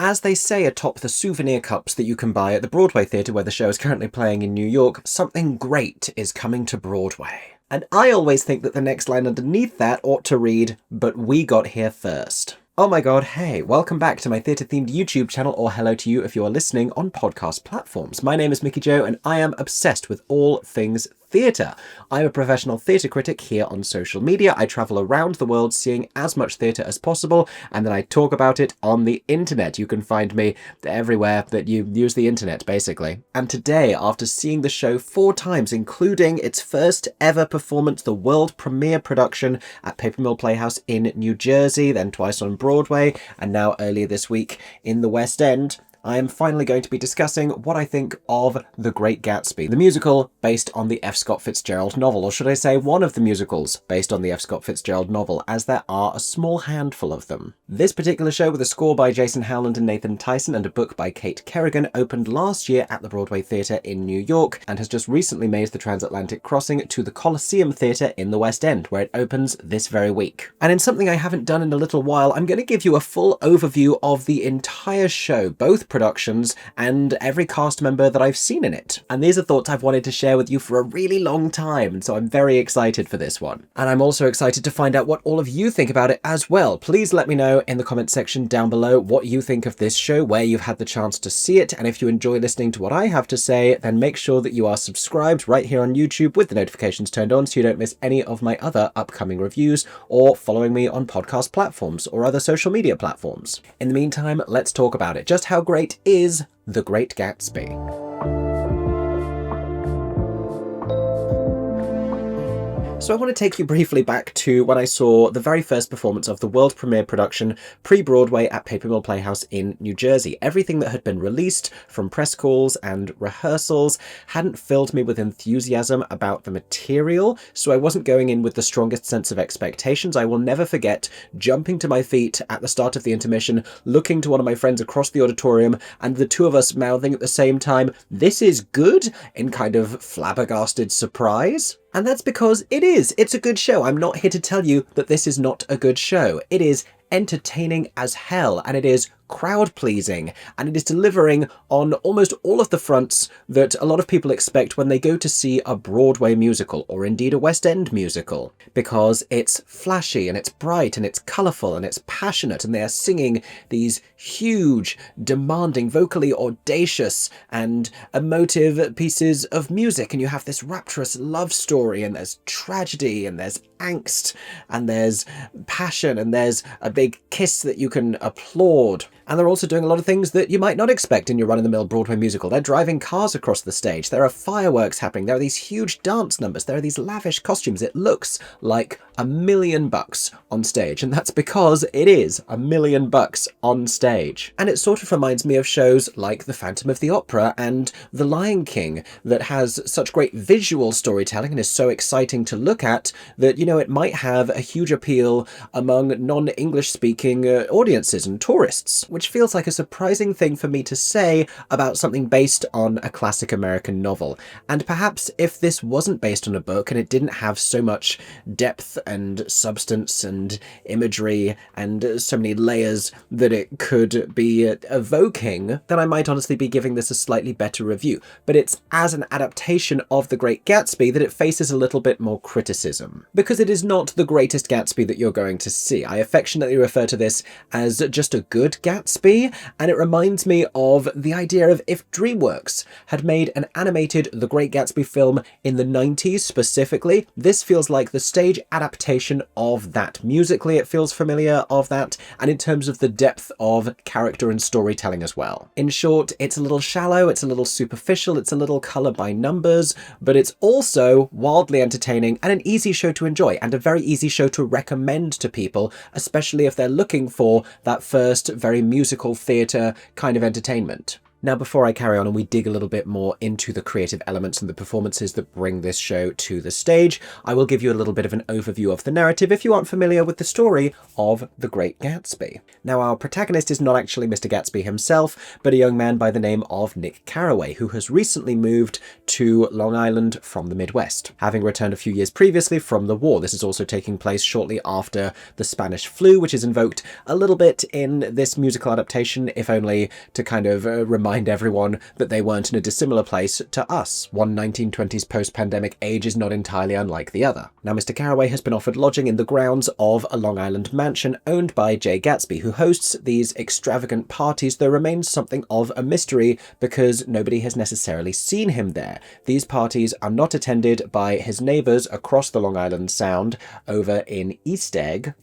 as they say atop the souvenir cups that you can buy at the Broadway Theatre where the show is currently playing in New York, something great is coming to Broadway. And I always think that the next line underneath that ought to read, "But we got here first." Oh my god, hey, welcome back to my theatre-themed YouTube channel, or hello to you if you are listening on podcast platforms. My name is MickeyJo, and I am obsessed with all things theatre. I'm a professional theatre critic here on social media. I travel around the world seeing as much theatre as possible, and then I talk about it on the internet. You can find me everywhere that you use the internet, basically. And today, after seeing the show 4 times, including its first ever performance, the world premiere production at Paper Mill Playhouse in New Jersey, then twice on Broadway, and now earlier this week in the West End, I am finally going to be discussing what I think of The Great Gatsby, the musical based on the F. Scott Fitzgerald novel, or should I say one of the musicals based on the F. Scott Fitzgerald novel, as there are a small handful of them. This particular show, with a score by Jason Howland and Nathan Tyson and a book by Kate Kerrigan, opened last year at the Broadway Theatre in New York and has just recently made the transatlantic crossing to the Coliseum Theatre in the West End, where it opens this very week. And in something I haven't done in a little while, I'm going to give you a full overview of the entire show, both productions and every cast member that I've seen in it. And these are thoughts I've wanted to share with you for a really long time, and so I'm very excited for this one. And I'm also excited to find out what all of you think about it as well. Please let me know in the comment section down below what you think of this show, where you've had the chance to see it, and if you enjoy listening to what I have to say, then make sure that you are subscribed right here on YouTube with the notifications turned on so you don't miss any of my other upcoming reviews, or following me on podcast platforms or other social media platforms. In the meantime, let's talk about it. Just how great is The Great Gatsby? So I want to take you briefly back to when I saw the very first performance of the world premiere production pre-Broadway at Paper Mill Playhouse in New Jersey. Everything that had been released from press calls and rehearsals hadn't filled me with enthusiasm about the material, so I wasn't going in with the strongest sense of expectations. I will never forget jumping to my feet at the start of the intermission, looking to one of my friends across the auditorium, and the two of us mouthing at the same time, "This is good," in kind of flabbergasted surprise. And that's because it is. It's a good show. I'm not here to tell you that this is not a good show. It is entertaining as hell, and it is crowd-pleasing, and it is delivering on almost all of the fronts that a lot of people expect when they go to see a Broadway musical, or indeed a West End musical, because it's flashy, and it's bright, and it's colourful, and it's passionate, and they are singing these huge, demanding, vocally audacious and emotive pieces of music, and you have this rapturous love story, and there's tragedy, and there's angst, and there's passion, and there's a big kiss that you can applaud. And they're also doing a lot of things that you might not expect in your run-of-the-mill Broadway musical. They're driving cars across the stage. There are fireworks happening. There are these huge dance numbers. There are these lavish costumes. It looks like $1 million on stage. And that's because it is $1 million on stage. And it sort of reminds me of shows like The Phantom of the Opera and The Lion King that has such great visual storytelling and is so exciting to look at that, you know, it might have a huge appeal among non-English speaking audiences and tourists, which feels like a surprising thing for me to say about something based on a classic American novel. And perhaps if this wasn't based on a book and it didn't have so much depth and substance and imagery and so many layers that it could be evoking, then I might honestly be giving this a slightly better review. But it's as an adaptation of The Great Gatsby that it faces a little bit more criticism, because it is not the greatest Gatsby that you're going to see. I affectionately refer to this as just a good Gatsby, and it reminds me of the idea of if DreamWorks had made an animated The Great Gatsby film in the 90s specifically. This feels like the stage adaptation of that. Musically, it feels familiar of that, and in terms of the depth of character and storytelling as well. In short, it's a little shallow, it's a little superficial, it's a little colour by numbers, but it's also wildly entertaining and an easy show to enjoy, and a very easy show to recommend to people, especially if they're looking for that first very musical theatre kind of entertainment. Now, before I carry on and we dig a little bit more into the creative elements and the performances that bring this show to the stage, I will give you a little bit of an overview of the narrative if you aren't familiar with the story of The Great Gatsby. Now, our protagonist is not actually Mr. Gatsby himself, but a young man by the name of Nick Carraway, who has recently moved to Long Island from the Midwest, having returned a few years previously from the war. This is also taking place shortly after the Spanish flu, which is invoked a little bit in this musical adaptation, if only to kind of remind everyone that they weren't in a dissimilar place to us. One 1920s post-pandemic age is not entirely unlike the other. Now, Mr. Carraway has been offered lodging in the grounds of a Long Island mansion owned by J. Gatsby, who hosts these extravagant parties, though remains something of a mystery because nobody has necessarily seen him there. These parties are not attended by his neighbours across the Long Island Sound over in East Egg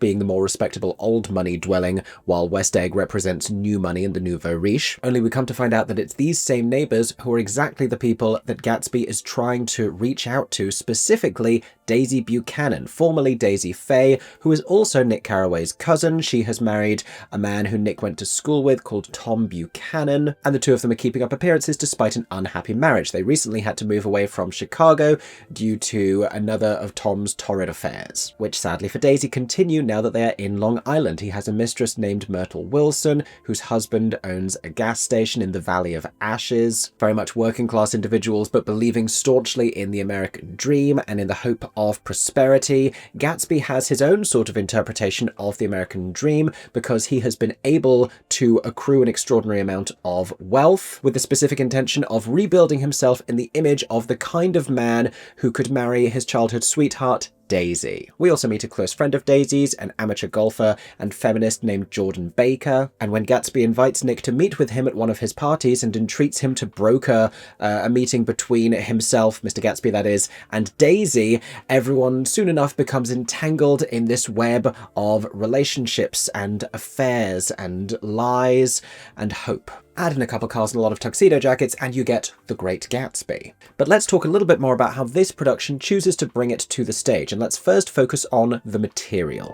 being the more respectable old money dwelling, while West Egg represents new money and the nouveau riche. Only we come to find out that it's these same neighbours who are exactly the people that Gatsby is trying to reach out to, specifically Daisy Buchanan, formerly Daisy Fay, who is also Nick Carraway's cousin. She has married a man who Nick went to school with called Tom Buchanan, and the two of them are keeping up appearances despite an unhappy marriage. They recently had to move away from Chicago due to another of Tom's torrid affairs, which sadly for Daisy continue now that they are in Long Island. He has a mistress named Myrtle Wilson, whose husband owns a gas station in the Valley of Ashes. Very much working class individuals, but believing staunchly in the American dream and in the hope of prosperity. Gatsby has his own sort of interpretation of the American dream because he has been able to accrue an extraordinary amount of wealth with the specific intention of rebuilding himself in the image of the kind of man who could marry his childhood sweetheart, Daisy. We also meet a close friend of Daisy's, an amateur golfer and feminist named Jordan Baker, and when Gatsby invites Nick to meet with him at one of his parties and entreats him to broker a meeting between himself, Mr. Gatsby that is, and Daisy, everyone soon enough becomes entangled in this web of relationships and affairs and lies and hope. Add in a couple cars and a lot of tuxedo jackets and you get The Great Gatsby. But let's talk a little bit more about how this production chooses to bring it to the stage, and let's first focus on the material.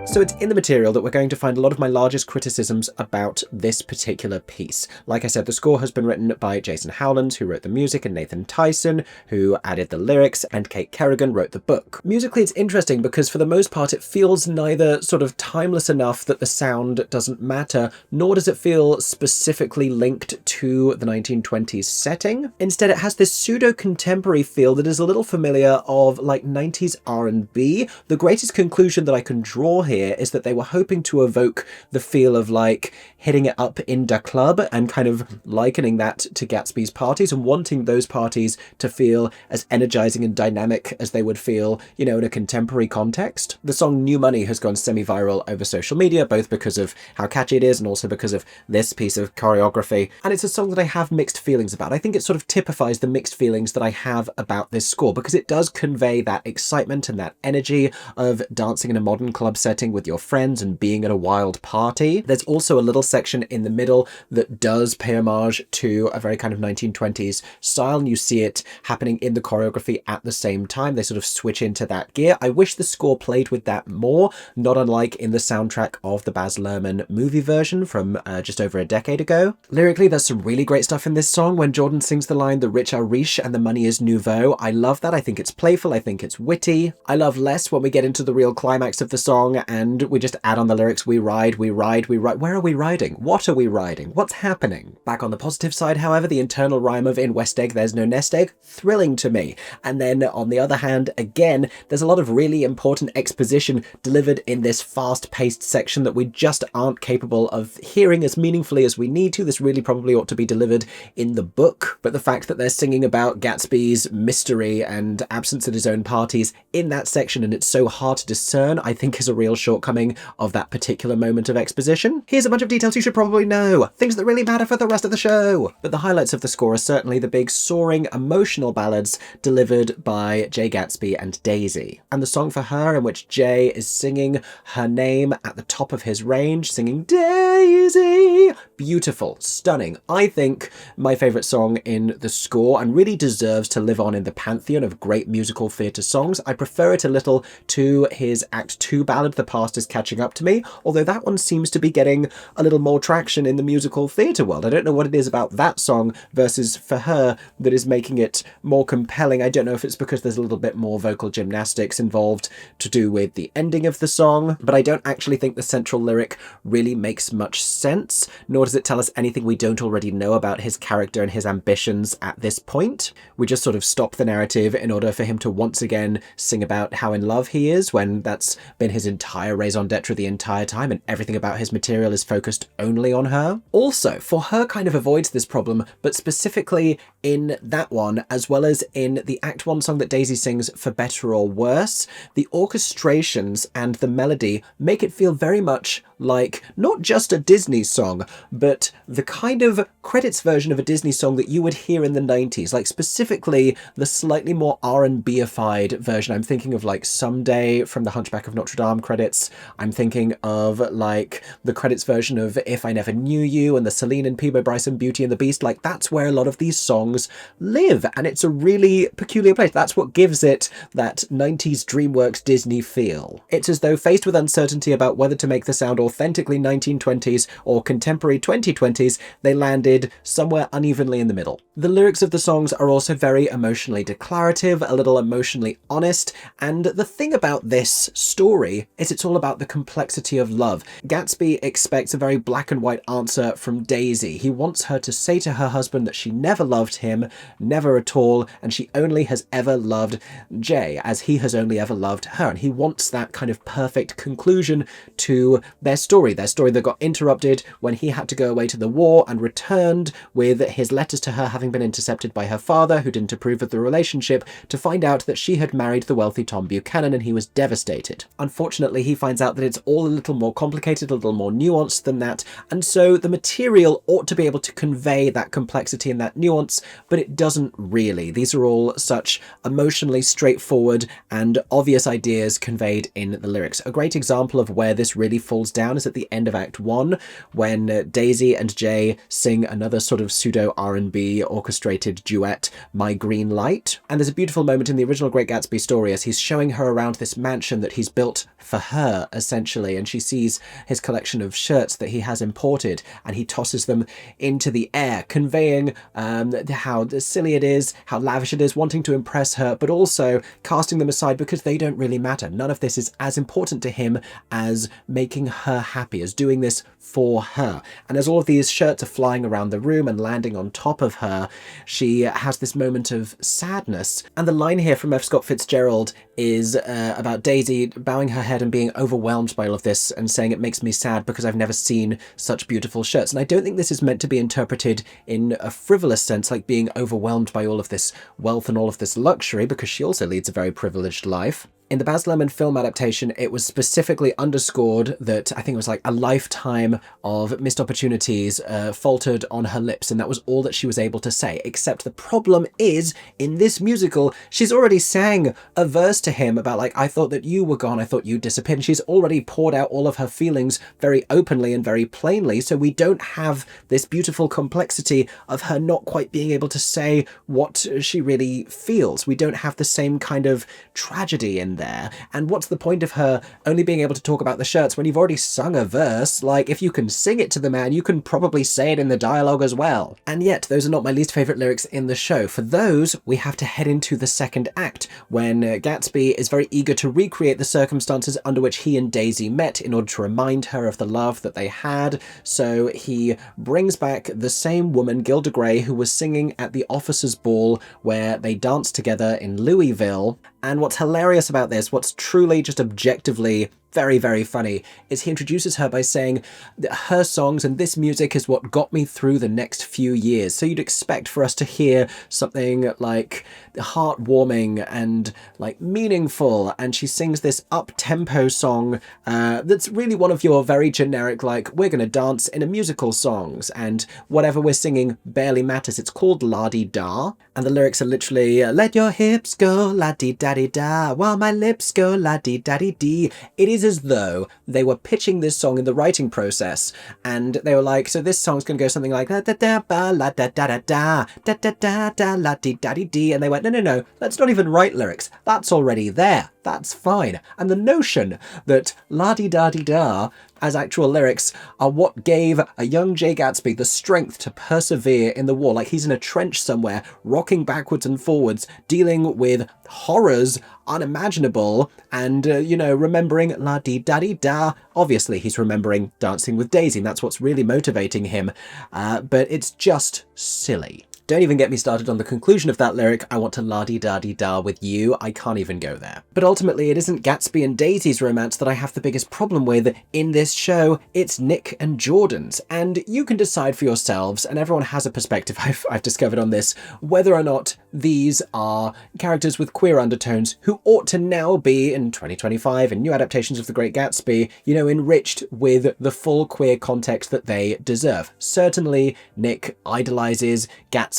So it's in the material that we're going to find a lot of my largest criticisms about this particular piece. Like I said, the score has been written by Jason Howland, who wrote the music, and Nathan Tyson, who added the lyrics, and Kate Kerrigan wrote the book. Musically, it's interesting because for the most part, it feels neither sort of timeless enough that the sound doesn't matter, nor does it feel specifically linked to the 1920s setting. Instead, it has this pseudo-contemporary feel that is a little familiar of like 90s R&B. The greatest conclusion that I can draw here is that they were hoping to evoke the feel of like hitting it up in the club and kind of likening that to Gatsby's parties and wanting those parties to feel as energizing and dynamic as they would feel, you know, in a contemporary context. The song New Money has gone semi-viral over social media, both because of how catchy it is and also because of this piece of choreography. And it's a song that I have mixed feelings about. I think it sort of typifies the mixed feelings that I have about this score because it does convey that excitement and that energy of dancing in a modern club setting with your friends and being at a wild party. There's also a little section in the middle that does pay homage to a very kind of 1920s style, and you see it happening in the choreography at the same time. They sort of switch into that gear. I wish the score played with that more, not unlike in the soundtrack of the Baz Luhrmann movie version from just over a decade ago. Lyrically, there's some really great stuff in this song. When Jordan sings the line, "The rich are riche and the money is nouveau," I love that. I think it's playful. I think it's witty. I love less when we get into the real climax of the song and we just add on the lyrics, we ride, we ride, we ride. Where are we riding? What are we riding? What's happening? Back on the positive side, however, the internal rhyme of "in West Egg there's no nest egg," thrilling to me. And then on the other hand, again, there's a lot of really important exposition delivered in this fast-paced section that we just aren't capable of hearing as meaningfully as we need to. This really probably ought to be delivered in the book, but the fact that they're singing about Gatsby's mystery and absence at his own parties in that section and it's so hard to discern, I think is a real shortcoming of that particular moment of exposition. Here's a bunch of details you should probably know, things that really matter for the rest of the show. But the highlights of the score are certainly the big soaring emotional ballads delivered by Jay Gatsby and Daisy. And the song for her in which Jay is singing her name at the top of his range, singing Daisy. Beautiful, stunning. I think my favourite song in the score and really deserves to live on in the pantheon of great musical theatre songs. I prefer it a little to his Act 2 ballad, The past is catching up to me, although that one seems to be getting a little more traction in the musical theatre world. I don't know what it is about that song versus for her that is making it more compelling. I don't know if it's because there's a little bit more vocal gymnastics involved to do with the ending of the song, but I don't actually think the central lyric really makes much sense, nor does it tell us anything we don't already know about his character and his ambitions at this point. We just sort of stop the narrative in order for him to once again sing about how in love he is, when that's been his entire raison d'etre the entire time, and everything about his material is focused only on her. Also, for her kind of avoids this problem, but specifically in that one, as well as in the Act 1 song that Daisy sings, For Better or Worse, the orchestrations and the melody make it feel very much like not just a Disney song, but the kind of credits version of a Disney song that you would hear in the 90s, like specifically the slightly more R&B-ified version. I'm thinking of like Someday from the Hunchback of Notre Dame credits. I'm thinking of like the credits version of If I Never Knew You and the Celine and Peabo Bryson Beauty and the Beast. Like that's where a lot of these songs live, and it's a really peculiar place. That's what gives it that 90s DreamWorks Disney feel. It's as though faced with uncertainty about whether to make the sound authentically 1920s or contemporary 2020s, they landed somewhere unevenly in the middle. The lyrics of the songs are also very emotionally declarative, a little emotionally honest, and the thing about this story is it's all about the complexity of love. Gatsby expects a very black and white answer from Daisy. He wants her to say to her husband that she never loved him, never at all, and she only has ever loved Jay, as he has only ever loved her, and he wants that kind of perfect conclusion to their story that got interrupted when he had to go away to the war and returned with his letters to her having been intercepted by her father, who didn't approve of the relationship, to find out that she had married the wealthy Tom Buchanan, and he was devastated. Unfortunately, he finds out that it's all a little more complicated, a little more nuanced than that, and so the material ought to be able to convey that complexity and that nuance, but it doesn't really. These are all such emotionally straightforward and obvious ideas conveyed in the lyrics. A great example of where this really falls down is at the end of Act 1, when Daisy and Jay sing another sort of pseudo R&B orchestrated duet, My Green Light. And there's a beautiful moment in the original Great Gatsby story as he's showing her around this mansion that he's built for her, essentially, and she sees his collection of shirts that he has imported, and he tosses them into the air, conveying how silly it is, how lavish it is, wanting to impress her, but also casting them aside because they don't really matter. None of this is as important to him as making her happy, as doing this for her. And as all of these shirts are flying around the room and landing on top of her, she has this moment of sadness. And the line here from F. Scott Fitzgerald is about Daisy bowing her head and being overwhelmed by all of this and saying, it makes me sad because I've never seen such beautiful shirts. And I don't think this is meant to be interpreted in a frivolous sense, like being overwhelmed by all of this wealth and all of this luxury, because she also leads a very privileged life. In the Baz Luhrmann film adaptation, it was specifically underscored that I think it was like a lifetime of missed opportunities faltered on her lips, and that was all that she was able to say. Except the problem is, in this musical, she's already sang a verse to him about like, I thought that you were gone, I thought you disappeared. And she's already poured out all of her feelings very openly and very plainly, so we don't have this beautiful complexity of her not quite being able to say what she really feels. We don't have the same kind of tragedy in there. And what's the point of her only being able to talk about the shirts when you've already sung a verse? Like, if you can sing it to the man, you can probably say it in the dialogue as well. And yet, those are not my least favourite lyrics in the show. For those, we have to head into the second act, when Gatsby is very eager to recreate the circumstances under which he and Daisy met in order to remind her of the love that they had. So he brings back the same woman, Gilda Gray, who was singing at the officers' ball where they danced together in Louisville. And what's hilarious about this, what's truly just objectively very, very funny, is he introduces her by saying that her songs and this music is what got me through the next few years. So you'd expect for us to hear something like heartwarming and like meaningful, and she sings this up-tempo song that's really one of your very generic, like, we're gonna dance in a musical songs, and whatever we're singing barely matters. It's called La-Di-Da, and the lyrics are literally, let your hips go la-di-da-di-da, while my lips go la-di-da-di-dee. It is as though they were pitching this song in the writing process, and they were like, so this song's gonna go something like la da da ba la da da da da da da da da la di da di dee, and they went, no, let's not even write lyrics. That's already there. that's fine. And the notion that la-di-da-di-da as actual lyrics are what gave a young Jay Gatsby the strength to persevere in the war, like he's in a trench somewhere, rocking backwards and forwards, dealing with horrors unimaginable, and, remembering la-di-da-di-da. Obviously, he's remembering Dancing with Daisy, and that's what's really motivating him, but it's just silly. Don't even get me started on the conclusion of that lyric, I want to la-di-da-di-da with you. I can't even go there. But ultimately, it isn't Gatsby and Daisy's romance that I have the biggest problem with in this show. It's Nick and Jordan's. And you can decide for yourselves, and everyone has a perspective I've discovered on this, whether or not these are characters with queer undertones who ought to now be, in 2025, in new adaptations of The Great Gatsby, enriched with the full queer context that they deserve. Certainly, Nick idolizes Gatsby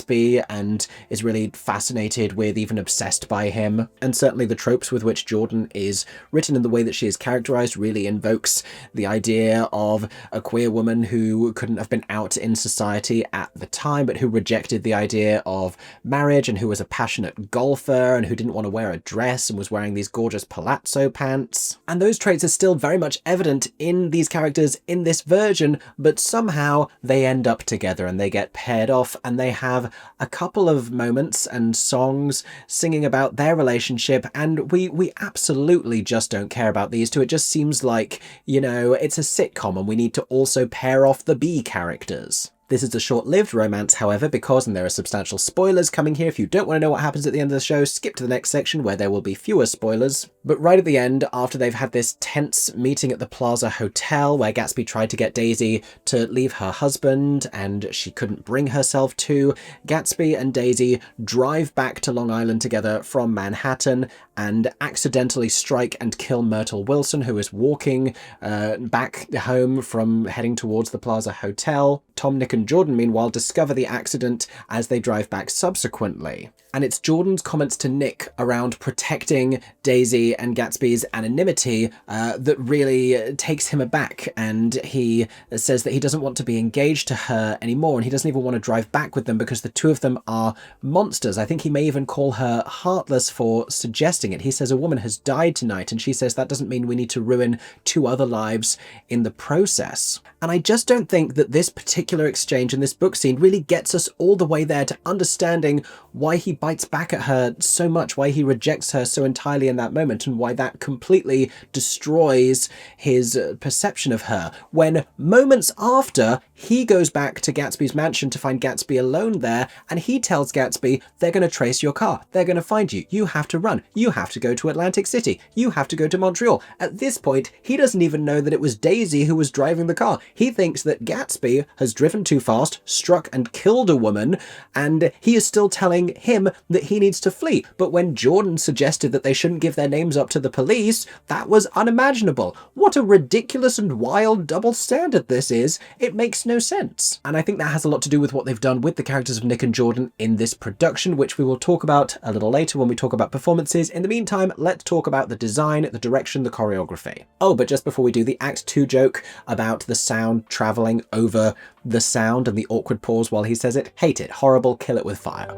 and is really fascinated with, even obsessed by him. And certainly the tropes with which Jordan is written and the way that she is characterized really invokes the idea of a queer woman who couldn't have been out in society at the time, but who rejected the idea of marriage and who was a passionate golfer and who didn't want to wear a dress and was wearing these gorgeous palazzo pants. And those traits are still very much evident in these characters in this version, but somehow they end up together and they get paired off and they have a couple of moments and songs singing about their relationship, and we absolutely just don't care about these two. It just seems like, it's a sitcom and we need to also pair off the B characters. This is a short-lived romance, however, because, and there are substantial spoilers coming here, if you don't want to know what happens at the end of the show, skip to the next section where there will be fewer spoilers. But right at the end, after they've had this tense meeting at the Plaza Hotel, where Gatsby tried to get Daisy to leave her husband, and she couldn't bring herself to, Gatsby and Daisy drive back to Long Island together from Manhattan, and accidentally strike and kill Myrtle Wilson, who is walking back home from heading towards the Plaza Hotel. Tom, Nick and Jordan, meanwhile, discover the accident as they drive back subsequently. And it's Jordan's comments to Nick around protecting Daisy and Gatsby's anonymity that really takes him aback. And he says that he doesn't want to be engaged to her anymore, and he doesn't even want to drive back with them because the two of them are monsters. I think he may even call her heartless for suggesting it. He says a woman has died tonight, and she says that doesn't mean we need to ruin two other lives in the process. And I just don't think that this particular exchange in this book scene really gets us all the way there to understanding why he bites back at her so much, why he rejects her so entirely in that moment, and why that completely destroys his perception of her. When moments after, he goes back to Gatsby's mansion to find Gatsby alone there, and he tells Gatsby, they're going to trace your car, they're going to find you, you have to run, you have to go to Atlantic City, you have to go to Montreal. At this point, he doesn't even know that it was Daisy who was driving the car. He thinks that Gatsby has driven too fast, struck and killed a woman, and he is still telling him that he needs to flee. But when Jordan suggested that they shouldn't give their names up to the police, that was unimaginable. What a ridiculous and wild double standard this is. It makes no sense. And I think that has a lot to do with what they've done with the characters of Nick and Jordan in this production, which we will talk about a little later when we talk about performances. In the meantime, let's talk about the design, the direction, the choreography. Oh, but just before we do, the Act 2 joke about the sound travelling over the sound and the awkward pause while he says it. Hate it. Horrible. Kill it with fire.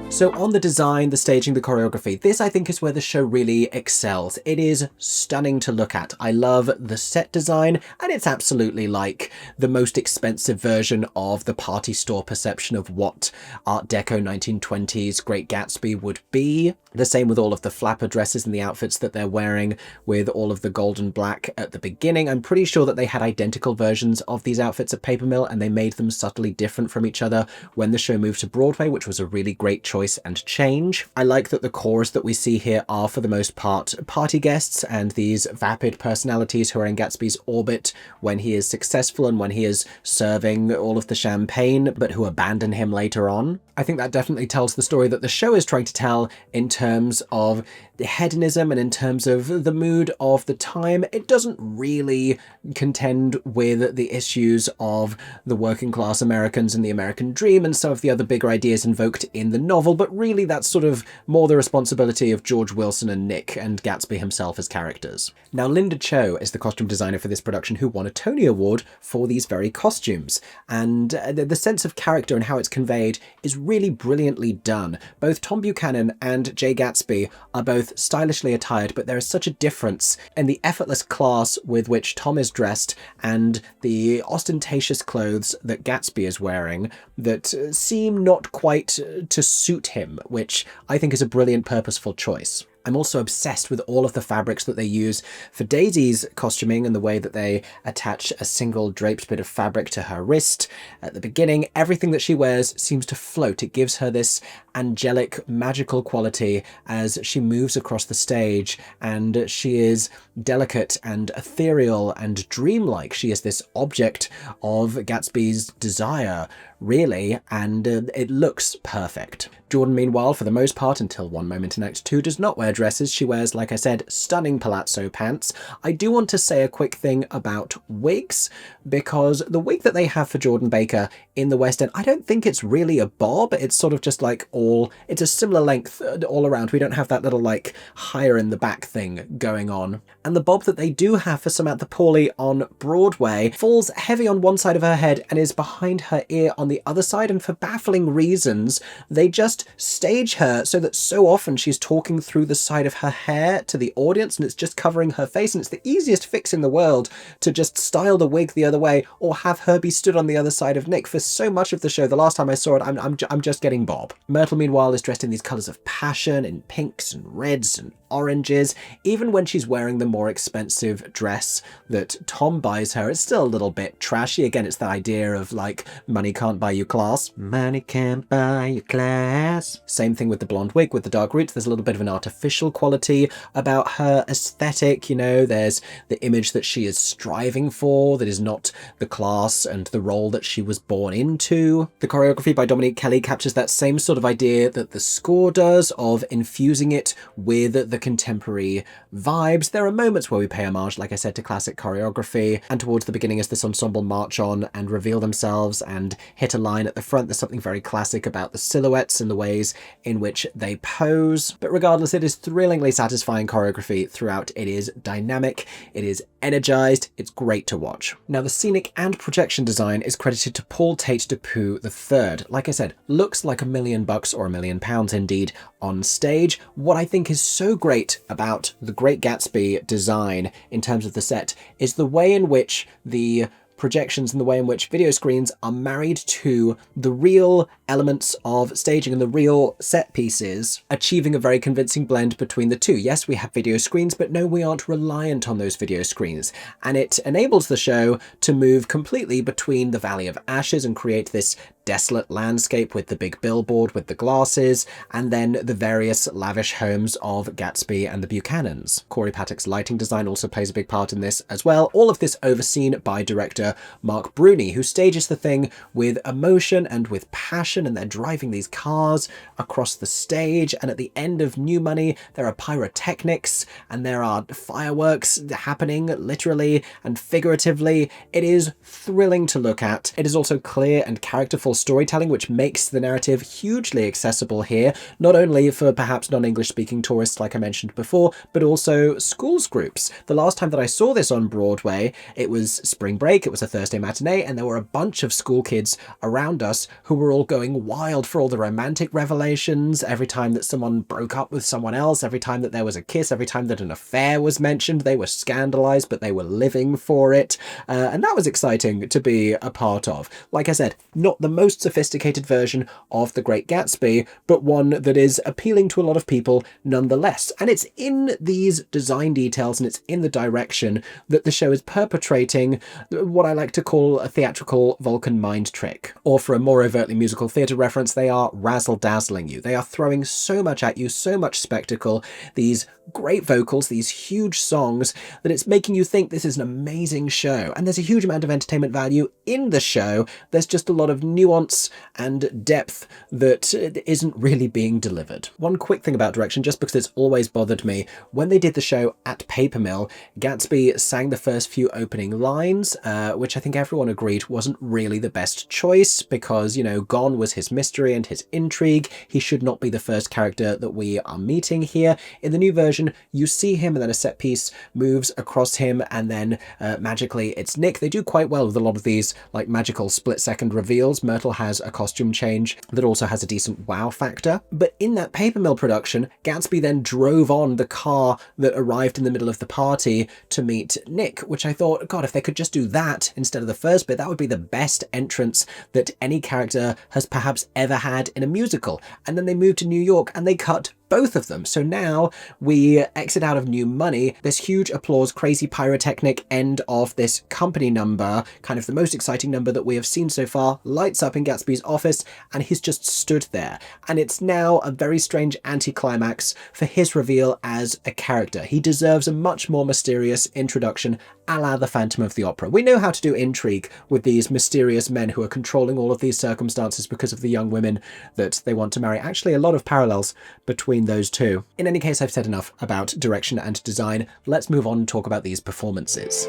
So on the design, the staging, the choreography, this I think is where the show really excels. It is stunning to look at. I love the set design, and it's absolutely like the most expensive version of the party store perception of what Art Deco 1920s Great Gatsby would be. The same with all of the flapper dresses and the outfits that they're wearing with all of the gold and black at the beginning. I'm pretty sure that they had identical versions of these outfits at Paper Mill, and they made them subtly different from each other when the show moved to Broadway, which was a really great choice and change. I like that the chorus that we see here are for the most part party guests and these vapid personalities who are in Gatsby's orbit when he is successful and when he is serving all of the champagne, but who abandon him later on. I think that definitely tells the story that the show is trying to tell in terms of the hedonism and in terms of the mood of the time. It doesn't really contend with the issues of the working class Americans and the American dream and some of the other bigger ideas invoked in the novel, but really that's sort of more the responsibility of George Wilson and Nick and Gatsby himself as characters. Now, Linda Cho is the costume designer for this production who won a Tony Award for these very costumes, and the sense of character and how it's conveyed is really brilliantly done. Both Tom Buchanan and Jay Gatsby are both stylishly attired, but there is such a difference in the effortless class with which Tom is dressed and the ostentatious clothes that Gatsby is wearing that seem not quite to suit him, which I think is a brilliant, purposeful choice. I'm also obsessed with all of the fabrics that they use for Daisy's costuming and the way that they attach a single draped bit of fabric to her wrist. At the beginning, everything that she wears seems to float. It gives her this angelic, magical quality as she moves across the stage, and she is delicate and ethereal and dreamlike. She is this object of Gatsby's desire, really, and it looks perfect. Jordan, meanwhile, for the most part, until one moment in Act 2, does not wear dresses. She wears, like I said, stunning palazzo pants. I do want to say a quick thing about wigs, because the wig that they have for Jordan Baker in the West End, I don't think it's really a bob. It's sort of just like it's a similar length all around. We don't have that little like higher in the back thing going on. And the bob that they do have for Samantha Pauly on Broadway falls heavy on one side of her head and is behind her ear on the other side, and for baffling reasons, they just stage her so that so often she's talking through the side of her hair to the audience and it's just covering her face, and it's the easiest fix in the world to just style the wig the other way or have her be stood on the other side of Nick. For so much of the show, the last time I saw it, I'm just getting Bob. Myrtle, meanwhile, is dressed in these colours of passion, in pinks and reds and oranges. Even when she's wearing the more expensive dress that Tom buys her, it's still a little bit trashy. Again, it's the idea of like, money can't buy you class. Money can't buy you class. Same thing with the blonde wig with the dark roots. There's a little bit of an artificial quality about her aesthetic. You know, there's the image that she is striving for that is not the class and the role that she was born into. The choreography by Dominique Kelly captures that same sort of idea that the score does, of infusing it with the contemporary vibes. There are moments where we pay homage, like I said, to classic choreography, and towards the beginning as this ensemble march on and reveal themselves and hit a line at the front, there's something very classic about the silhouettes and the ways in which they pose. But regardless, it is thrillingly satisfying choreography throughout. It is dynamic, it is energized, it's great to watch. Now, the scenic and projection design is credited to Paul Tate Dupuis III. Like I said, looks like $1 million or £1 million indeed on stage. What I think is so great about the Great Gatsby design in terms of the set is the way in which the projections and the way in which video screens are married to the real elements of staging and the real set pieces, achieving a very convincing blend between the two. Yes, we have video screens, but no, we aren't reliant on those video screens. And it enables the show to move completely between the Valley of Ashes and create this desolate landscape with the big billboard with the glasses, and then the various lavish homes of Gatsby and the Buchanans. Corey Paddock's lighting design also plays a big part in this as well. All of this overseen by director Mark Bruni, who stages the thing with emotion and with passion, and they're driving these cars across the stage, and at the end of New Money there are pyrotechnics and there are fireworks happening literally and figuratively. It is thrilling to look at. It is also clear and characterful storytelling, which makes the narrative hugely accessible here, not only for perhaps non-English speaking tourists like I mentioned before, but also schools groups. The last time that I saw this on Broadway, it was spring break, it was a Thursday matinee, and there were a bunch of school kids around us who were all going wild for all the romantic revelations, every time that someone broke up with someone else, every time that there was a kiss, every time that an affair was mentioned. They were scandalized, but they were living for it, and that was exciting to be a part of. Like I said, not the most sophisticated version of The Great Gatsby, but one that is appealing to a lot of people nonetheless. And it's in these design details and it's in the direction that the show is perpetrating what I like to call a theatrical Vulcan mind trick. Or for a more overtly musical theatre reference, they are razzle-dazzling you. They are throwing so much at you, so much spectacle, these great vocals, these huge songs, that it's making you think this is an amazing show. And there's a huge amount of entertainment value in the show. There's just a lot of nuance nuance and depth that isn't really being delivered. One quick thing about direction, just because it's always bothered me, when they did the show at Paper Mill, Gatsby sang the first few opening lines, which I think everyone agreed wasn't really the best choice because, you know, gone was his mystery and his intrigue. He should not be the first character that we are meeting here. In the new version, you see him and then a set piece moves across him and then magically it's Nick. They do quite well with a lot of these like magical split-second reveals. Myrtle has a costume change that also has a decent wow factor. But in that Paper Mill production, Gatsby then drove on the car that arrived in the middle of the party to meet Nick, which I thought, God, if they could just do that instead of the first bit, that would be the best entrance that any character has perhaps ever had in a musical. And then they moved to New York and they cut both of them. So now we exit out of New Money, this huge applause, crazy pyrotechnic end of this company number, kind of the most exciting number that we have seen so far, lights up in Gatsby's office and he's just stood there. And it's now a very strange anticlimax for his reveal as a character. He deserves a much more mysterious introduction a la the Phantom of the Opera. We know how to do intrigue with these mysterious men who are controlling all of these circumstances because of the young women that they want to marry. Actually, a lot of parallels between those two. In any case, I've said enough about direction and design. Let's move on and talk about these performances.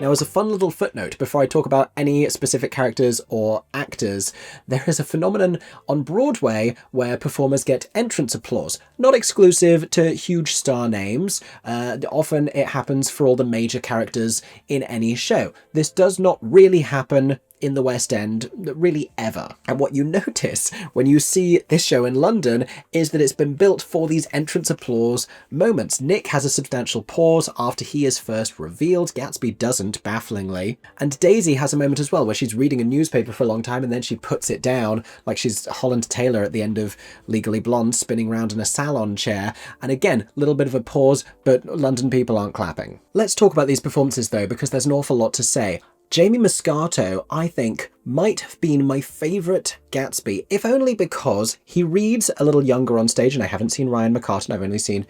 Now, as a fun little footnote, before I talk about any specific characters or actors, there is a phenomenon on Broadway where performers get entrance applause, not exclusive to huge star names. Often it happens for all the major characters in any show. This does not really happen in the West End, really ever. And what you notice when you see this show in London is that it's been built for these entrance applause moments. Nick has a substantial pause after he is first revealed. Gatsby doesn't, bafflingly. And Daisy has a moment as well where she's reading a newspaper for a long time and then she puts it down like she's Holland Taylor at the end of Legally Blonde spinning around in a salon chair. And again, a little bit of a pause, but London people aren't clapping. Let's talk about these performances though, because there's an awful lot to say. Jamie Muscato, I think, might have been my favourite Gatsby, if only because he reads a little younger on stage, and I haven't seen Ryan McCartan, I've only seen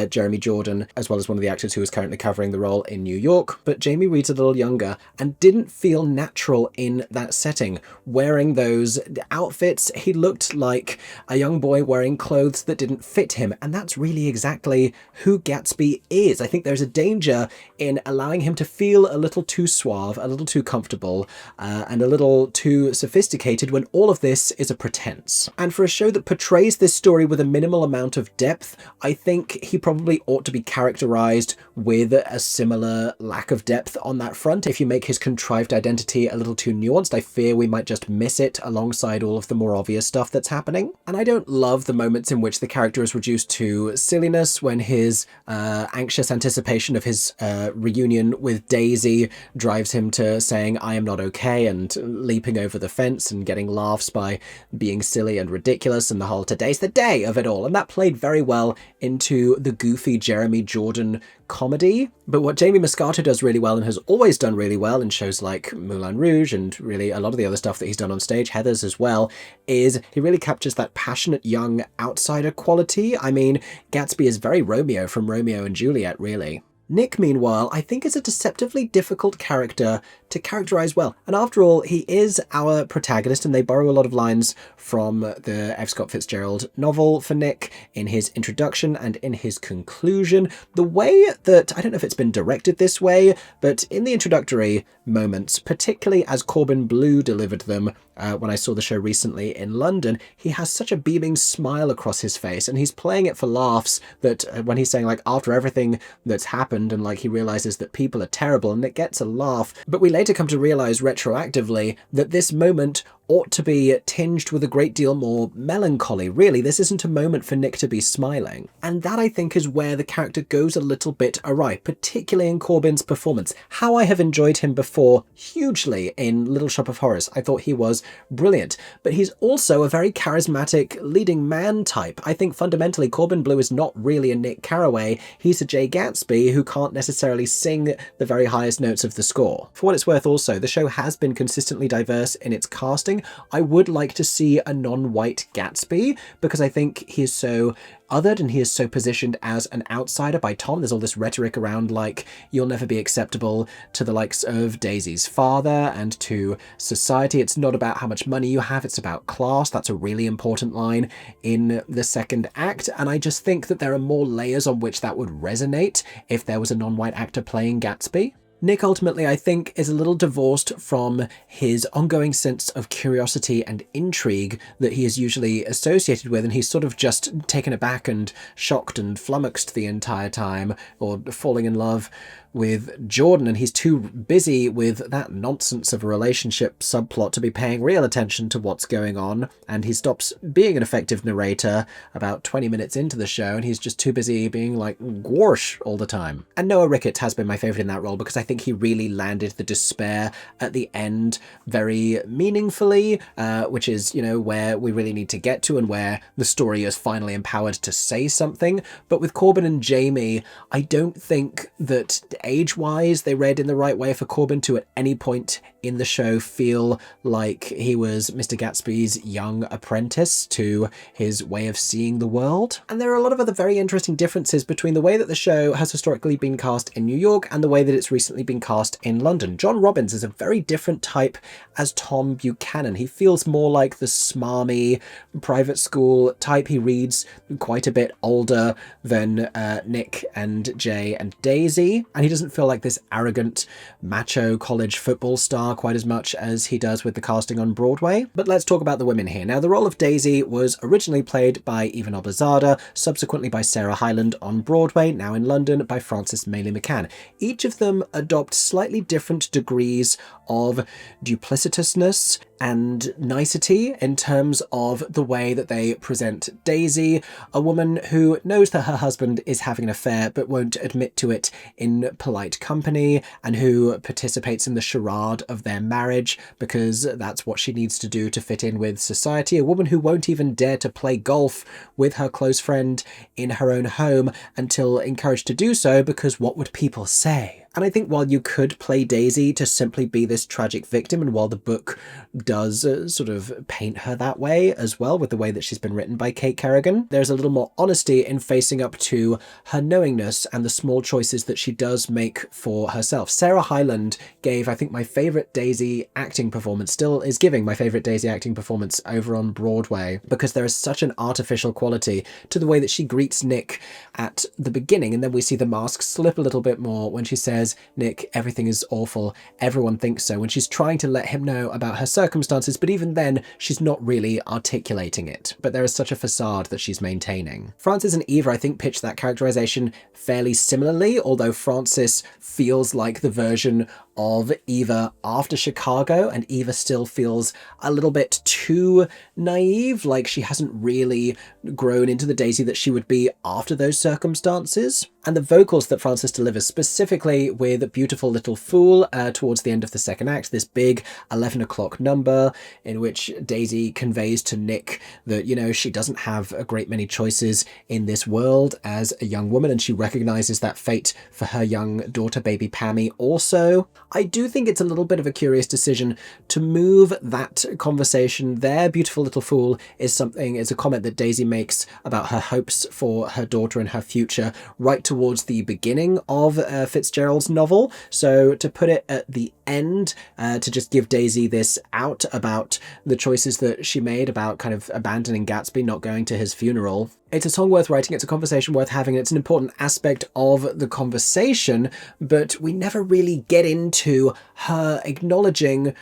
Jeremy Jordan, as well as one of the actors who is currently covering the role in New York, but Jamie reads a little younger and didn't feel natural in that setting. Wearing those outfits, he looked like a young boy wearing clothes that didn't fit him, and that's really exactly who Gatsby is. I think there's a danger in allowing him to feel a little too suave, a little too comfortable, and a little too sophisticated when all of this is a pretense. And for a show that portrays this story with a minimal amount of depth, I think he probably ought to be characterized with a similar lack of depth on that front. If you make his contrived identity a little too nuanced, I fear we might just miss it alongside all of the more obvious stuff that's happening. And I don't love the moments in which the character is reduced to silliness, when his anxious anticipation of his reunion with Daisy drives him to saying, "I am not okay," and leaping over the fence and getting laughs by being silly and ridiculous, and the whole "today's the day" of it all. And that played very well into the goofy Jeremy Jordan comedy. But what Jamie Muscato does really well and has always done really well in shows like Moulin Rouge and really a lot of the other stuff that he's done on stage, Heathers as well, is he really captures that passionate young outsider quality. I mean, Gatsby is very Romeo from Romeo and Juliet, really. Nick, meanwhile, I think is a deceptively difficult character to characterize well. And after all, he is our protagonist, and they borrow a lot of lines from the F. Scott Fitzgerald novel for Nick in his introduction and in his conclusion. The way that, I don't know if it's been directed this way, but in the introductory moments, particularly as Corbin Bleu delivered them when I saw the show recently in London, he has such a beaming smile across his face, and he's playing it for laughs that when he's saying, like, after everything that's happened, and like he realizes that people are terrible, and it gets a laugh. But we later come to realize retroactively that this moment ought to be tinged with a great deal more melancholy. Really, this isn't a moment for Nick to be smiling. And that, I think, is where the character goes a little bit awry, particularly in Corbin's performance. How I have enjoyed him before hugely in Little Shop of Horrors. I thought he was brilliant. But he's also a very charismatic leading man type. I think fundamentally Corbin Bleu is not really a Nick Carraway. He's a Jay Gatsby who can't necessarily sing the very highest notes of the score. For what it's worth also, the show has been consistently diverse in its casting. anything, I would like to see a non-white Gatsby, because I think he is so othered and he is so positioned as an outsider by Tom. There's all this rhetoric around like, you'll never be acceptable to the likes of Daisy's father and to society. It's not about how much money you have, it's about class. That's a really important line in the second act, and I just think that there are more layers on which that would resonate if there was a non-white actor playing Gatsby. Nick ultimately, I think, is a little divorced from his ongoing sense of curiosity and intrigue that he is usually associated with, and he's sort of just taken aback and shocked and flummoxed the entire time, or falling in love with Jordan, and he's too busy with that nonsense of a relationship subplot to be paying real attention to what's going on, and he stops being an effective narrator about 20 minutes into the show, and he's just too busy being like "Gorsh" all the time. And Noah Rickett has been my favourite in that role, because I think he really landed the despair at the end very meaningfully, which is, you know, where we really need to get to and where the story is finally empowered to say something. But with Corbin and Jamie, I don't think that age-wise they read in the right way for Corbin to at any point in the show feel like he was Mr. Gatsby's young apprentice to his way of seeing the world. And there are a lot of other very interesting differences between the way that the show has historically been cast in New York and the way that it's recently been cast in London. John Robyns is a very different type as Tom Buchanan. He feels more like the smarmy private school type. He reads quite a bit older than Nick and Jay and Daisy, and he doesn't feel like this arrogant macho college football star quite as much as he does with the casting on Broadway. But let's talk about the women here. Now, the role of Daisy was originally played by Eva Noblezada, subsequently by Sarah Hyland on Broadway, now in London by Frances Mayli McCann. Each of them adopt slightly different degrees of duplicitousness and nicety in terms of the way that they present Daisy, a woman who knows that her husband is having an affair but won't admit to it in polite company, and who participates in the charade of their marriage because that's what she needs to do to fit in with society. A woman who won't even dare to play golf with her close friend in her own home until encouraged to do so because what would people say? And I think while you could play Daisy to simply be this tragic victim, and while the book does sort of paint her that way as well with the way that she's been written by Kate Kerrigan, there's a little more honesty in facing up to her knowingness and the small choices that she does make for herself. Sarah Hyland gave, I think, my favourite Daisy acting performance, still is giving my favourite Daisy acting performance over on Broadway, because there is such an artificial quality to the way that she greets Nick at the beginning, and then we see the mask slip a little bit more when she says, "Nick, everything is awful, everyone thinks so," when she's trying to let him know about her circumstances, but even then she's not really articulating it. But there is such a facade that she's maintaining. Frances and Eva, I think, pitch that characterization fairly similarly, although Frances feels like the version of Eva after Chicago, and Eva still feels a little bit too naive, like she hasn't really grown into the Daisy that she would be after those circumstances. And the vocals that Frances delivers, specifically with Beautiful Little Fool towards the end of the second act, this big 11 o'clock number in which Daisy conveys to Nick that, you know, she doesn't have a great many choices in this world as a young woman, and she recognizes that fate for her young daughter, baby Pammy, also. I do think it's a little bit of a curious decision to move that conversation there. Beautiful Little Fool is a comment that Daisy makes about her hopes for her daughter and her future right towards the beginning of Fitzgerald's novel. So to put it at the end, to just give Daisy this out about the choices that she made about kind of abandoning Gatsby, not going to his funeral. It's a song worth writing, it's a conversation worth having, it's an important aspect of the conversation, but we never really get into her acknowledging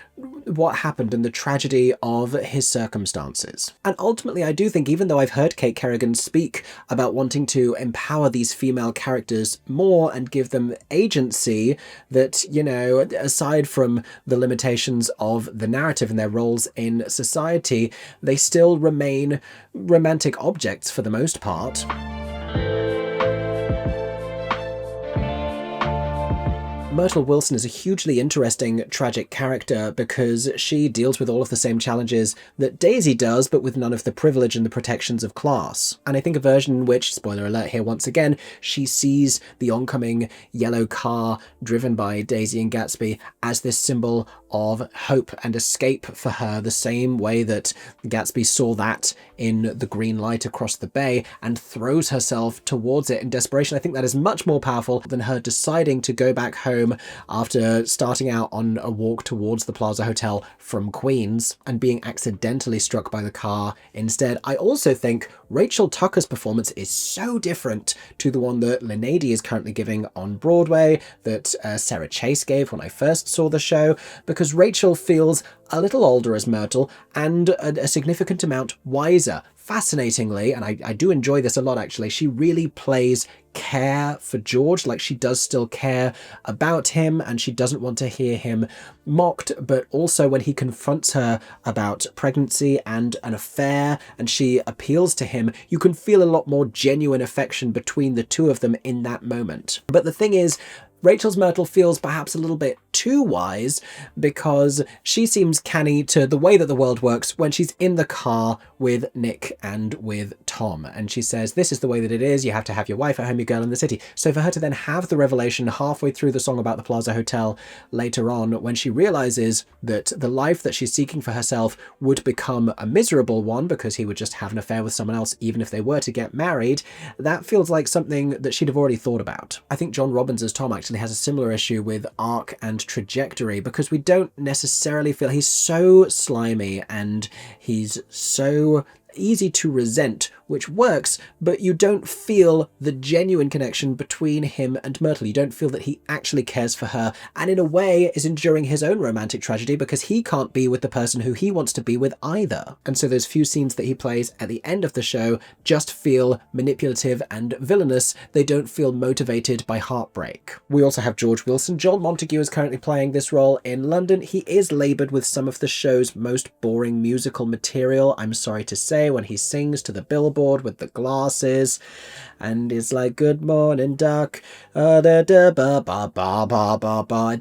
what happened and the tragedy of his circumstances. And ultimately, I do think, even though I've heard Kate Kerrigan speak about wanting to empower these female characters more and give them agency, that, you know, aside from the limitations of the narrative and their roles in society, they still remain romantic objects for the most part. Myrtle Wilson is a hugely interesting, tragic character because she deals with all of the same challenges that Daisy does, but with none of the privilege and the protections of class. And I think a version in which, spoiler alert here once again, she sees the oncoming yellow car driven by Daisy and Gatsby as this symbol of hope and escape for her, the same way that Gatsby saw that in the green light across the bay and throws herself towards it in desperation. I think that is much more powerful than her deciding to go back home after starting out on a walk towards the Plaza Hotel from Queens and being accidentally struck by the car instead. I also think Rachel Tucker's performance is so different to the one that Linady is currently giving on Broadway, that Sarah Chase gave when I first saw the show, because Rachel feels a little older as Myrtle and a significant amount wiser. Fascinatingly, and I do enjoy this a lot actually, she really plays care for George, like she does still care about him and she doesn't want to hear him mocked, but also when he confronts her about pregnancy and an affair and she appeals to him, you can feel a lot more genuine affection between the two of them in that moment. But the thing is, Rachel's Myrtle feels perhaps a little bit too wise because she seems canny to the way that the world works when she's in the car with Nick and with Tom. And she says, this is the way that it is. You have to have your wife at home, your girl in the city. So for her to then have the revelation halfway through the song about the Plaza Hotel later on, when she realizes that the life that she's seeking for herself would become a miserable one because he would just have an affair with someone else, even if they were to get married, that feels like something that she'd have already thought about. I think John Robyns as Tom actually has a similar issue with arc and trajectory because we don't necessarily feel, he's so slimy and he's so easy to resent, which works, but you don't feel the genuine connection between him and Myrtle. You don't feel that he actually cares for her, and in a way is enduring his own romantic tragedy because he can't be with the person who he wants to be with either. And so those few scenes that he plays at the end of the show just feel manipulative and villainous. They don't feel motivated by heartbreak. We also have George Wilson. Joel Montague is currently playing this role in London. He is laboured with some of the show's most boring musical material, I'm sorry to say, when he sings to the billboard with the glasses and is like, good morning duck, it's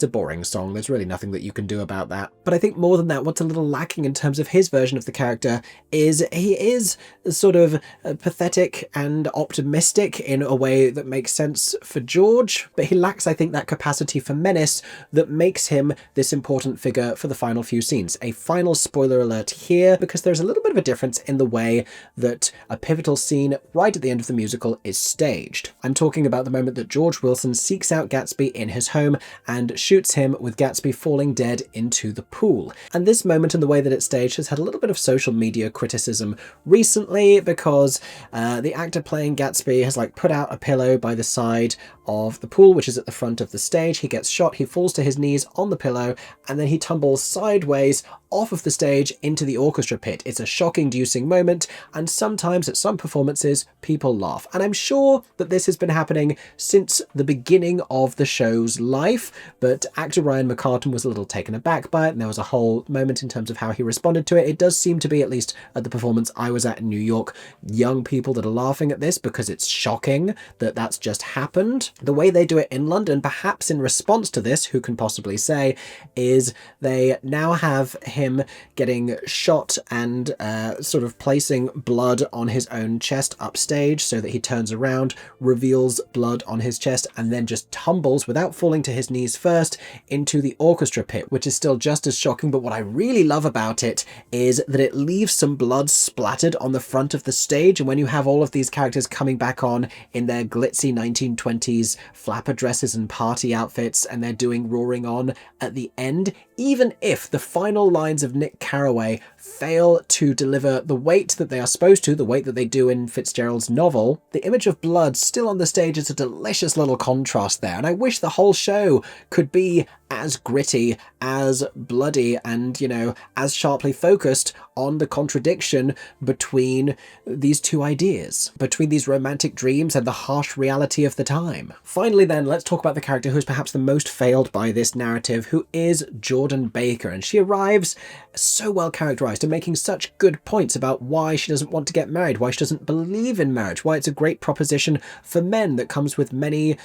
a boring song. There's really nothing that you can do about that. But I think more than that, what's a little lacking in terms of his version of the character is he is sort of pathetic and optimistic in a way that makes sense for George, but he lacks, I think, that capacity for menace that makes him this important figure for the final few scenes. A final spoiler alert here, because there's a little bit of a difference in the way that a pivotal scene right at the end of the musical is staged. I'm talking about the moment that George Wilson seeks out Gatsby in his home and shoots him with Gatsby falling dead into the pool. And this moment and the way that it's staged has had a little bit of social media criticism recently because the actor playing Gatsby has put out a pillow by the side of the pool, which is at the front of the stage. He gets shot, he falls to his knees on the pillow, and then he tumbles sideways off of the stage into the orchestra pit. It's a shock-inducing moment, and sometimes at some performances people laugh. And I'm sure that this has been happening since the beginning of the show's life, but actor Ryan McCartan was a little taken aback by it, and there was a whole moment in terms of how he responded to it. It does seem to be, at least at the performance I was at in New York, young people that are laughing at this because it's shocking that that's just happened. The way they do it in London, perhaps in response to this, who can possibly say, is they now have him getting shot and sort of placing blood on his own chest upstage so that he turns around, reveals blood on his chest, and then just tumbles without falling to his knees first into the orchestra pit, which is still just as shocking. But what I really love about it is that it leaves some blood splattered on the front of the stage, and when you have all of these characters coming back on in their glitzy 1920s flapper dresses and party outfits, and they're doing Roaring On at the end, even if the final lines of Nick Carraway fail to deliver the weight that they are supposed to, the weight that they do in Fitzgerald's novel, the image of blood still on the stage is a delicious little contrast there, and I wish the whole show could be as gritty, as bloody, and, you know, as sharply focused on the contradiction between these two ideas, between these romantic dreams and the harsh reality of the time. Finally then, let's talk about the character who is perhaps the most failed by this narrative, who is Jordan Baker, and she arrives so well characterized and making such good points about why she doesn't want to get married, why she doesn't believe in marriage, why it's a great proposition for men that comes with many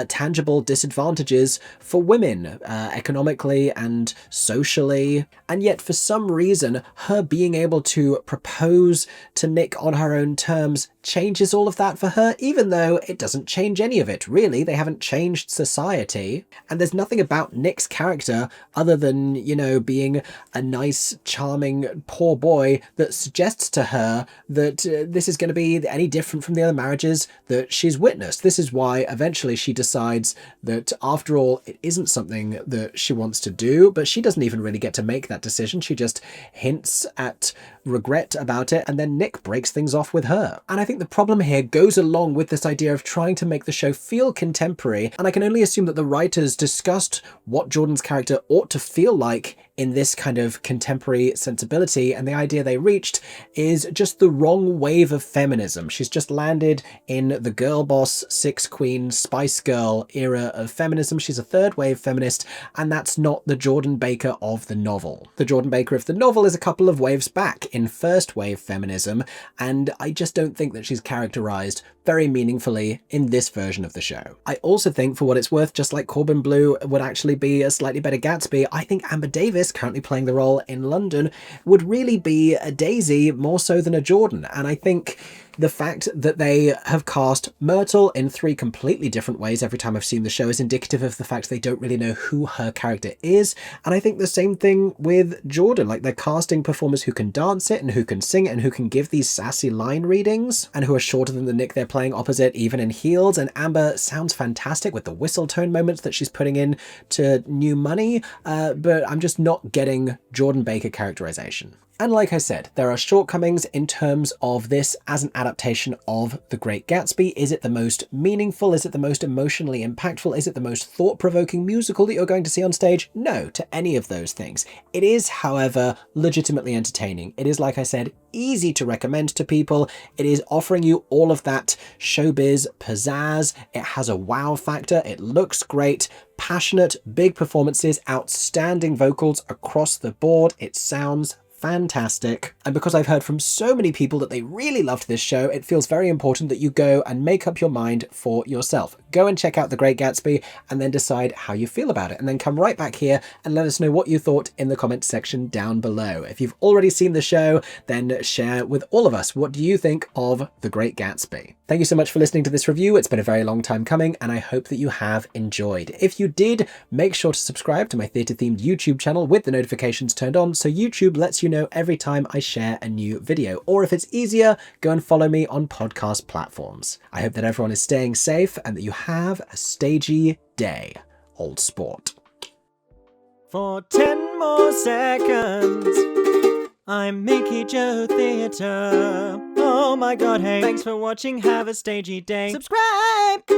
tangible disadvantages for women, economically and socially. And yet for some reason, her being able to propose to Nick on her own terms changes all of that for her, even though it doesn't change any of it, really. They haven't changed society. And there's nothing about Nick's character other than, you know, being a nice, charming, poor boy that suggests to her that this is going to be any different from the other marriages that she's witnessed. This is why eventually she decides that after all, it isn't something that she wants to do, but she doesn't even really get to make that decision. She just hints at regret about it, and then Nick breaks things off with her. And I think the problem here goes along with this idea of trying to make the show feel contemporary, and I can only assume that the writers discussed what Jordan's character ought to feel like in this kind of contemporary sensibility, and the idea they reached is just the wrong wave of feminism. She's just landed in the girl boss, six queen, Spice Girl era of feminism. She's a third wave feminist, and that's not the Jordan Baker of the novel. The Jordan Baker of the novel is a couple of waves back in first wave feminism, and I just don't think that she's characterized very meaningfully in this version of the show. I also think, for what it's worth, just like Corbin Bleu would actually be a slightly better Gatsby, I think Amber Davies, currently playing the role in London, would really be a Daisy more so than a Jordan. And I think the fact that they have cast Myrtle in three completely different ways every time I've seen the show is indicative of the fact they don't really know who her character is. And I think the same thing with Jordan, like they're casting performers who can dance it and who can sing it and who can give these sassy line readings and who are shorter than the Nick they're playing opposite, even in heels. And Amber sounds fantastic with the whistle tone moments that she's putting in to New Money, but I'm just not getting Jordan Baker characterization. And like I said, there are shortcomings in terms of this as an adaptation of The Great Gatsby. Is it the most meaningful? Is it the most emotionally impactful? Is it the most thought-provoking musical that you're going to see on stage? No, to any of those things. It is, however, legitimately entertaining. It is, like I said, easy to recommend to people. It is offering you all of that showbiz pizzazz. It has a wow factor. It looks great. Passionate, big performances, outstanding vocals across the board. It sounds fantastic. And because I've heard from so many people that they really loved this show, it feels very important that you go and make up your mind for yourself. Go and check out The Great Gatsby and then decide how you feel about it. And then come right back here and let us know what you thought in the comments section down below. If you've already seen the show, then share with all of us. What do you think of The Great Gatsby? Thank you so much for listening to this review. It's been a very long time coming, and I hope that you have enjoyed. If you did, make sure to subscribe to my theatre-themed YouTube channel with the notifications turned on, so YouTube lets you know every time I share a new video. Or if it's easier, go and follow me on podcast platforms. I hope that everyone is staying safe and that you have a stagey day, old sport. For 10 more seconds, I'm MickeyJoTheatre. Oh my god, hey, thanks for watching, have a stagey day. Subscribe!